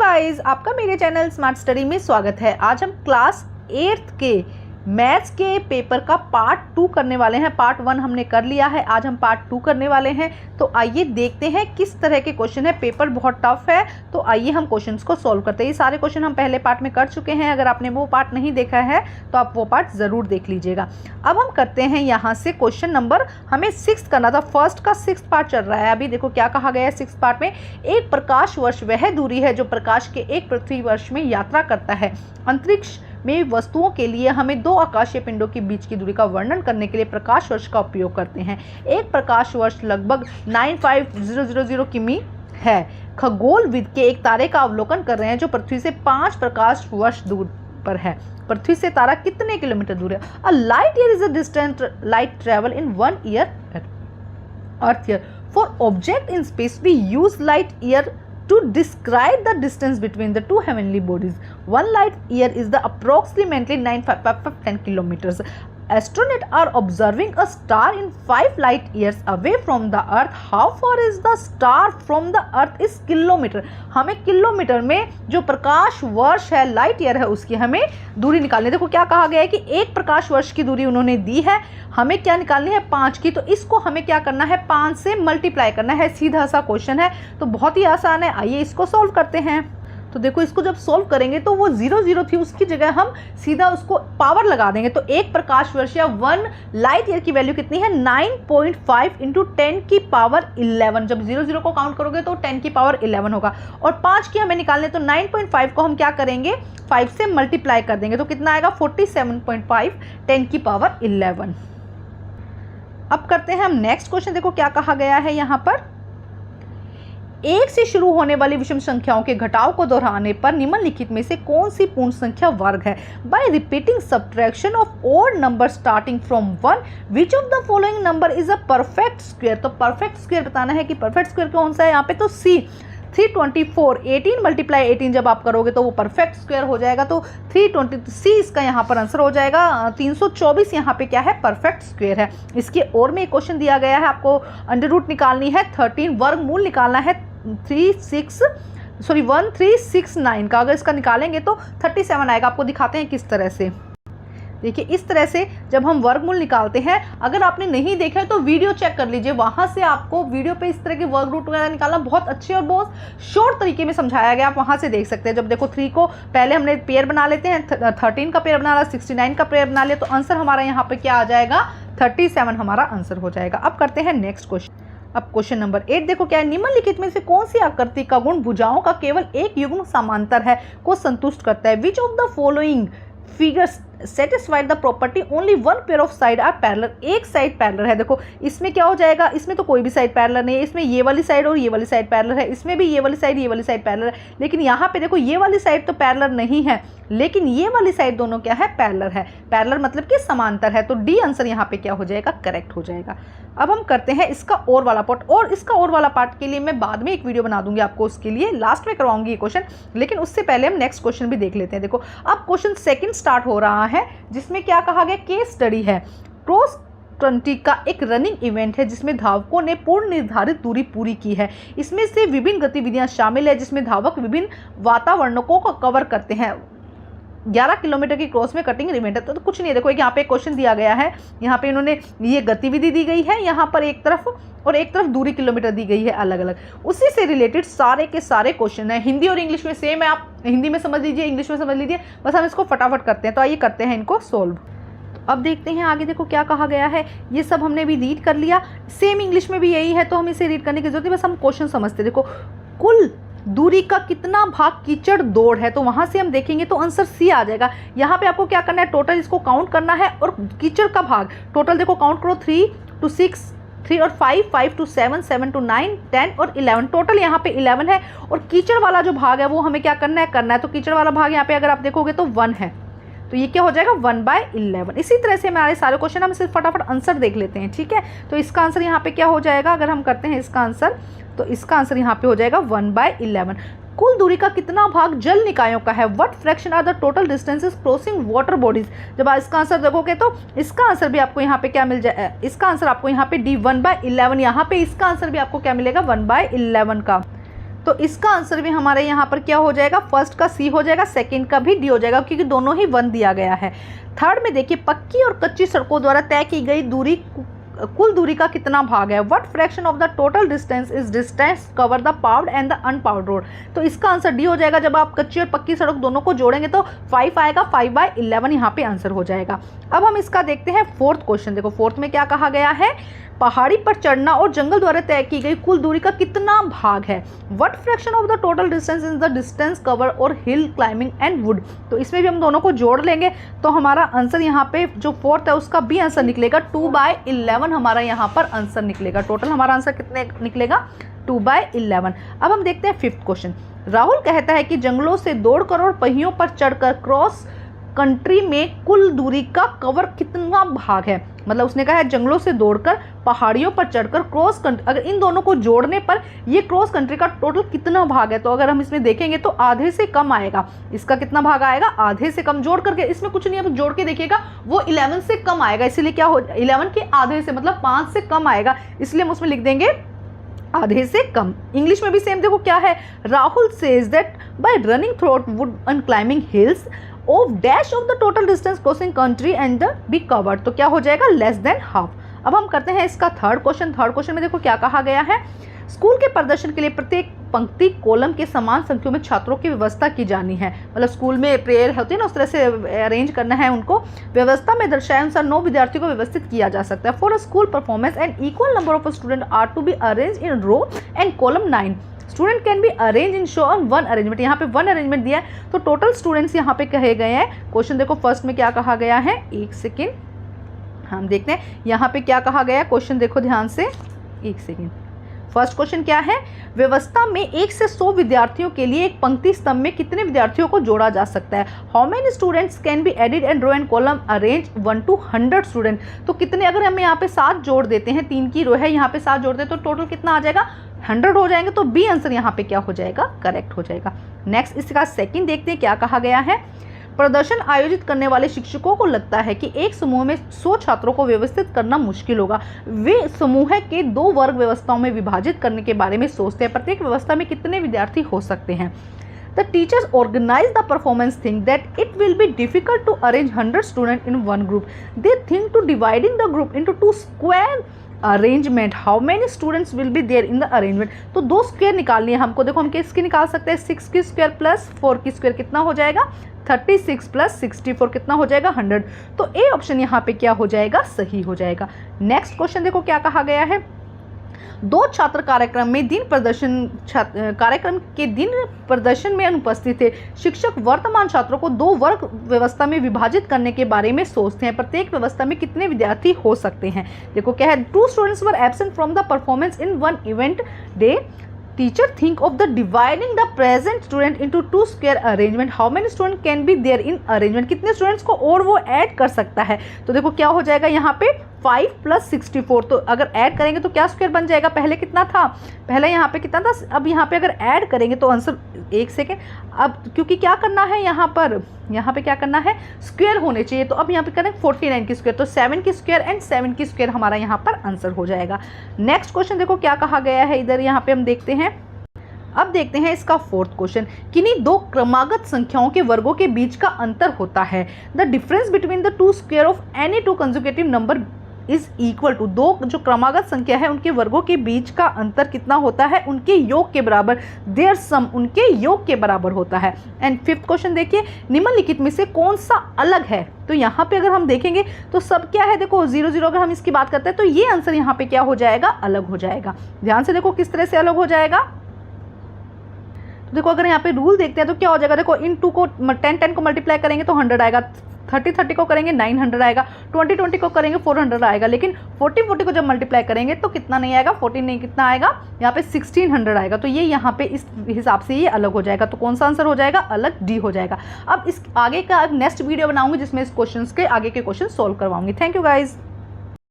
Guys, आपका मेरे channel smart study में स्वागत है। आज हम क्लास 8th के मैथ्स के पेपर का पार्ट 2 करने वाले हैं। पार्ट 1 हमने कर लिया है, आज हम पार्ट 2 करने वाले हैं। तो आइए देखते हैं किस तरह के क्वेश्चन है। पेपर बहुत टफ है, तो आइए हम क्वेश्चंस को सॉल्व करते हैं। ये सारे क्वेश्चन हम पहले पार्ट में कर चुके हैं। अगर आपने वो पार्ट नहीं देखा है तो आप वो पार्ट ज़रूर देख लीजिएगा। अब हम करते हैं यहाँ से क्वेश्चन नंबर, हमें 6 करना था। फर्स्ट का 6th पार्ट चल रहा है अभी। देखो क्या कहा गया है 6th पार्ट में। एक प्रकाश वर्ष वह दूरी है जो प्रकाश के एक पृथ्वी वर्ष में यात्रा करता है। अंतरिक्ष में वस्तुओं के लिए हमें दो आकाशीय पिंडों के बीच की दूरी का वर्णन करने के लिए प्रकाश वर्ष का उपयोग करते हैं। एक प्रकाश वर्ष लगभग 95000 किमी है। खगोलविद के एक तारे का अवलोकन कर रहे हैं जो पृथ्वी से 5 प्रकाश वर्ष दूर पर है। पृथ्वी से तारा कितने किलोमीटर दूर है? A light year is a distance light travel in 1 year earth year. For object in space we use light year to describe the distance between the two heavenly bodies. 1 light year is the approximately 955 kilometers. Astronauts are observing a star in 5 light years away from the earth. How far is the star from the earth is kilometer. हमें kilometre में जो प्रकाश वर्ष है, light year है, उसकी हमें दूरी निकालनी है। देखो क्या कहा गया है कि एक प्रकाश वर्ष की दूरी उन्होंने दी है, हमें क्या निकालनी है 5 की। तो इसको हमें क्या करना है 5 से मल्टीप्लाई करना है। सीधा सा क्वेश्चन है, तो बहुत ही आसान है। आइए इसको सॉल्व करते हैं। तो देखो इसको जब सॉल्व करेंगे तो वो 0 थी, उसकी जगह हम सीधा उसको पावर लगा देंगे। तो एक प्रकाश वर्ष या 1 लाइट ईयर की वैल्यू कितनी है? 9.5 इंटू 10 की पावर 11। जब 0 को काउंट करोगे तो 10 की पावर 11 होगा। और 5 की हमें निकालने, तो 9.5 को हम क्या करेंगे 5 से मल्टीप्लाई कर देंगे। तो कितना आएगा 47.5 10 की पावर 11। अब करते हैं हम नेक्स्ट क्वेश्चन। देखो क्या कहा गया है यहाँ पर। एक से शुरू होने वाली विषम संख्याओं के घटाव को दोहराने पर निम्नलिखित में से कौन सी पूर्ण संख्या वर्ग है? By repeating subtraction of odd number starting from 1 which of the following number is a perfect square. तो परफेक्ट स्क्वायर बताना है कि परफेक्ट स्क्वायर कौन सा है यहाँ पे। तो सी 324, 18 मल्टीप्लाई 18 जब आप करोगे तो वो परफेक्ट स्क्वायर हो जाएगा। तो 320 सी इसका यहाँ पर आंसर हो जाएगा। 324 यहाँ पे क्या है परफेक्ट स्क्वायर है। इसके और में एक क्वेश्चन दिया गया है, आपको अंडर रूट निकालनी है 13, वर्गमूल निकालना है 1369 का। अगर इसका निकालेंगे तो 37 आएगा। आपको दिखाते हैं किस तरह से। देखिए इस तरह से जब हम वर्गमूल निकालते हैं, अगर आपने नहीं देखा है तो वीडियो चेक कर लीजिए, वहां से आपको वीडियो पे इस तरह के वर्ग रूट वगैरह निकालना बहुत अच्छे और बहुत शॉर्ट तरीके में समझाया गया। आप वहां से देख सकते हैं। जब देखो 3 को पहले हमने पेयर बना लेते हैं, 13 का पेयर बना लिया, 69 का पेयर बना लिया, तो आंसर हमारा यहाँ पे क्या आ जाएगा 37 हमारा आंसर हो जाएगा। अब करते हैं नेक्स्ट क्वेश्चन। अब क्वेश्चन नंबर 8 देखो क्या है। निम्नलिखित में से कौन सी आकृति का गुण भुजाओं का केवल एक युग्म समांतर है को संतुष्ट करता है? Which of the following figures satisfied the property only 1 pair of side are parallel. एक साइड पैरेलल है। देखो इसमें क्या हो जाएगा, इसमें तो कोई भी साइड पैरेलल नहीं है। इसमें ये वाली साइड और ये वाली साइड पैरेलल है, इसमें भी ये वाली साइड पैरेलल है। लेकिन यहाँ पे देखो ये वाली साइड तो पैरेलल नहीं है, लेकिन ये वाली साइड दोनों क्या है पैरेलल है। पैरेलल मतलब कि समांतर है। तो डी आंसर यहाँ पे क्या हो जाएगा करेक्ट हो जाएगा। अब हम करते हैं इसका और वाला पार्ट, और इसका और वाला पार्ट के लिए मैं बाद में एक वीडियो बना दूंगी आपको, उसके लिए लास्ट में करवाऊंगी ये क्वेश्चन। लेकिन उससे पहले हम नेक्स्ट क्वेश्चन भी देख लेते हैं। देखो अब क्वेश्चन 2 स्टार्ट हो रहा है, जिसमें क्या कहा गया केस स्टडी है। क्रॉस कंट्री का एक रनिंग इवेंट है जिसमें धावकों ने पूर्ण निर्धारित दूरी पूरी की है। इसमें से विभिन्न गतिविधियां शामिल है जिसमें धावक विभिन्न वातावरणों को कवर करते हैं। 11 किलोमीटर की क्रॉस में कटिंग इवेंट है। तो कुछ नहीं है। देखो यहाँ पे एक क्वेश्चन दिया गया है, यहाँ पे इन्होंने ये गतिविधि दी गई है, यहाँ पर एक तरफ और एक तरफ दूरी किलोमीटर दी गई है अलग अलग। उसी से रिलेटेड सारे के सारे क्वेश्चन है। हिंदी और इंग्लिश में सेम है, आप हिंदी में समझ लीजिए, इंग्लिश में समझ लीजिए। बस हम इसको फटाफट करते हैं। तो आइए करते हैं इनको सोल्व। अब देखते हैं आगे। देखो क्या कहा गया है, ये सब हमने भी रीड कर लिया, सेम इंग्लिश में भी यही है, तो हम इसे रीड करने की जरूरत है। बस हम क्वेश्चन समझते। देखो कुल दूरी का कितना भाग कीचड़ दौड़ है, तो वहां से हम देखेंगे तो आंसर सी आ जाएगा। यहाँ पे आपको क्या करना है टोटल इसको काउंट करना है, और कीचड़ का भाग टोटल देखो काउंट करो 3 to 6, 3 और 5, 5 to 7, 7 to 9, 10 और 11। टोटल यहाँ पे 11 है। और कीचड़ वाला जो भाग है वो हमें क्या करना है। तो कीचड़ वाला भाग यहाँ पे अगर आप देखोगे तो 1 है, तो ये क्या हो जाएगा 1/11। इसी तरह से हमारे सारे क्वेश्चन हम सिर्फ फटाफट आंसर देख लेते हैं, ठीक है। तो इसका आंसर यहाँ पे क्या हो जाएगा, अगर हम करते हैं इसका आंसर, तो इसका आंसर यहाँ पे हो जाएगा 1/11। कुल दूरी का कितना भाग जल निकायों का है? What fraction are the total distances crossing water bodies. जब आप इसका आंसर देखोगे तो इसका आंसर भी आपको यहाँ पे क्या मिल जाए, इसका आंसर आपको यहाँ पे D 1/11। यहाँ पे इसका आंसर भी आपको क्या मिलेगा 1/11 का। तो इसका आंसर भी हमारे यहाँ पर क्या हो जाएगा, फर्स्ट का सी हो जाएगा, सेकंड का भी डी हो जाएगा, क्योंकि दोनों ही 1 दिया गया है। थर्ड में देखिए, पक्की और कच्ची सड़कों द्वारा तय की गई दूरी कुल दूरी का कितना भाग है। What fraction of the total distance is distance cover the paved and the unpaved road. तो इसका आंसर डी हो जाएगा। जब आप कच्ची और पक्की सड़क दोनों को जोड़ेंगे तो 5 आएगा, 5/11 यहाँ पे आंसर हो जाएगा। अब हम इसका देखते हैं फोर्थ क्वेश्चन। देखो फोर्थ में क्या कहा गया है, पहाड़ी पर चढ़ना और जंगल द्वारा तय की गई कुल दूरी का कितना भाग है। What fraction of the total distance is the distance cover और हिल क्लाइंबिंग एंड वुड। तो इसमें भी हम दोनों को जोड़ लेंगे तो हमारा आंसर यहाँ पे जो फोर्थ है उसका भी आंसर निकलेगा, 2/11 हमारा यहाँ पर आंसर निकलेगा। टोटल हमारा आंसर कितने निकलेगा, 2/11। अब हम देखते हैं फिफ्थ क्वेश्चन। राहुल कहता है कि जंगलों से दौड़कर और पहियों पर चढ़कर क्रॉस कंट्री में कुल दूरी का कवर कितना भाग है। मतलब उसने कहा है जंगलों से दौड़कर, पहाड़ियों पर चढ़कर, क्रॉस कंट्री, अगर इन दोनों को जोड़ने पर ये क्रॉस कंट्री का टोटल कितना भाग है। तो अगर हम इसमें देखेंगे तो आधे से कम आएगा। इसका कितना भाग आएगा, आधे से कम। जोड़ करके इसमें कुछ नहीं है, जोड़ के देखिएगा वो 11 से कम आएगा, इसीलिए क्या हो, 11 के आधे से मतलब 5 से कम आएगा, इसलिए हम उसमें लिख देंगे आधे से कम। इंग्लिश में भी सेम देखो क्या है, Rahul says that bye running through would and climbing hills of dash of the total distance crossing country and the be covered. तो क्या हो जाएगा, लेस देन हाफ। अब हम करते हैं इसका थर्ड क्वेश्चन। थर्ड क्वेश्चन में देखो क्या कहा गया है, स्कूल के प्रदर्शन के लिए प्रत्येक पंक्ति कॉलम के समान संख्या में छात्रों की व्यवस्था की जानी है। मतलब स्कूल में प्रेयर होती है ना, उस तरह से अरेंज करना है उनको। व्यवस्था में दर्शाए अनुसार 9 विद्यार्थियों को व्यवस्थित किया जा सकता है। For a school performance and equal number of student are to be arrange in row and column 9 student can be arrange in show on 1 arrangement. यहाँ पे 1 अरेंजमेंट दिया है, तो टोटल स्टूडेंट्स यहाँ पे कहे गए हैं। क्वेश्चन देखो फर्स्ट में क्या कहा गया है, एक सेकेंड हम देखते हैं यहाँ पे क्या कहा गया है। क्वेश्चन देखो ध्यान से, एक सेकेंड। फर्स्ट क्वेश्चन क्या है, व्यवस्था में 1 से 100 विद्यार्थियों के लिए एक पंक्ति स्तंभ में कितने विद्यार्थियों को जोड़ा जा सकता है। How many students can be added and row and column arrange 1 to 100 student. तो कितने, अगर हम यहाँ पे 7 जोड़ देते हैं, 3 की रो है, यहाँ पे 7 जोड़ देते तो टोटल कितना आ जाएगा, 100 हो जाएंगे। तो बी आंसर यहाँ पे क्या हो जाएगा, करेक्ट हो जाएगा। नेक्स्ट इसका सेकंड देखते हैं क्या कहा गया है। प्रदर्शन आयोजित करने वाले शिक्षकों को लगता है कि एक समूह में 100 छात्रों को व्यवस्थित करना मुश्किल होगा। वे समूह के 2 वर्ग व्यवस्थाओं में विभाजित करने के बारे में सोचते हैं। प्रत्येक व्यवस्था में कितने विद्यार्थी हो सकते हैं। The teachers organize the performance think that it will be difficult to arrange 100 students in one group. They think to dividing the group into 2 square arrangement. How many students will be there in the arrangement. तो 2 square निकालनी है हमको। देखो हम किसकी निकाल सकते हैं, 6 की स्क्वायर प्लस 4 की स्क्वायर कितना हो जाएगा, 36 प्लस 64 कितना हो जाएगा, 100। तो ए ऑप्शन यहाँ पे क्या हो जाएगा, सही हो जाएगा। नेक्स्ट क्वेश्चन देखो क्या कहा गया है। 2 छात्र कार्यक्रम के दिन प्रदर्शन में अनुपस्थित थे। शिक्षक वर्तमान छात्रों को 2 वर्ग व्यवस्था में विभाजित करने के बारे में सोचते हैं। प्रत्येक व्यवस्था में कितने विद्यार्थी हो सकते हैं। देखो क्या है, 2 students were absent from the performance in 1 event day. Teacher think of the dividing the present student into 2 square arrangement. How many student can be there in arrangement. कितने स्टूडेंट्स को और वो ऐड कर सकता है। तो देखो क्या हो जाएगा यहाँ पे 5 प्लस 64। तो अगर ऐड करेंगे तो क्या स्क्वायर बन जाएगा, पहले कितना था, पहले यहाँ पे कितना था, अब यहाँ पे अगर ऐड करेंगे तो आंसर, एक सेकेंड, अब क्योंकि क्या करना है यहाँ पे क्या करना है, स्क्वायर होने चाहिए। तो अब यहाँ पे करें 49 की स्क्वायर, तो 7 की स्क्वायर एंड 7 की स्क्वायर हमारा यहाँ पर आंसर हो जाएगा। नेक्स्ट क्वेश्चन देखो क्या कहा गया है इधर, यहाँ पे हम देखते हैं। अब देखते हैं इसका फोर्थ क्वेश्चन। किन्हीं 2 क्रमागत संख्याओं के वर्गों के बीच का अंतर होता है। The difference between the 2 square of any 2 consecutive number is equal to. 2 जो क्रमागत संख्या है उनके वर्गों के बीच का अंतर कितना होता है, उनके योग के बराबर। देयर सम उनके योग के बराबर होता है। एंड फिफ्थ क्वेश्चन देखिए, निम्नलिखित में से कौन सा अलग है। तो यहाँ पे अगर हम देखेंगे तो सब क्या है, देखो 0 0 अगर हम इसकी बात करते हैं तो ये आंसर यहाँ पे क्या हो जाएगा, अलग हो जाएगा। ध्यान से देखो किस तरह से अलग हो जाएगा। तो देखो अगर यहाँ पे रूल देखते हैं तो क्या हो जाएगा, देखो इन 2 को 10 को मल्टीप्लाई करेंगे तो 100 आएगा, 30 को करेंगे 900 आएगा, 20 को करेंगे 400 आएगा। लेकिन 40 को जब मल्टीप्लाई करेंगे तो कितना नहीं आएगा, 14 नहीं, कितना आएगा यहाँ पे 1600 आएगा। तो ये यहाँ पे इस हिसाब से ये अलग हो जाएगा। तो कौन सा आंसर हो जाएगा, अलग, डी हो जाएगा। अब इस आगे का नेक्स्ट वीडियो बनाऊंगी जिसमें इस क्वेश्चन के आगे के क्वेश्चन सोल्व करवाऊंगी। Thank you guys.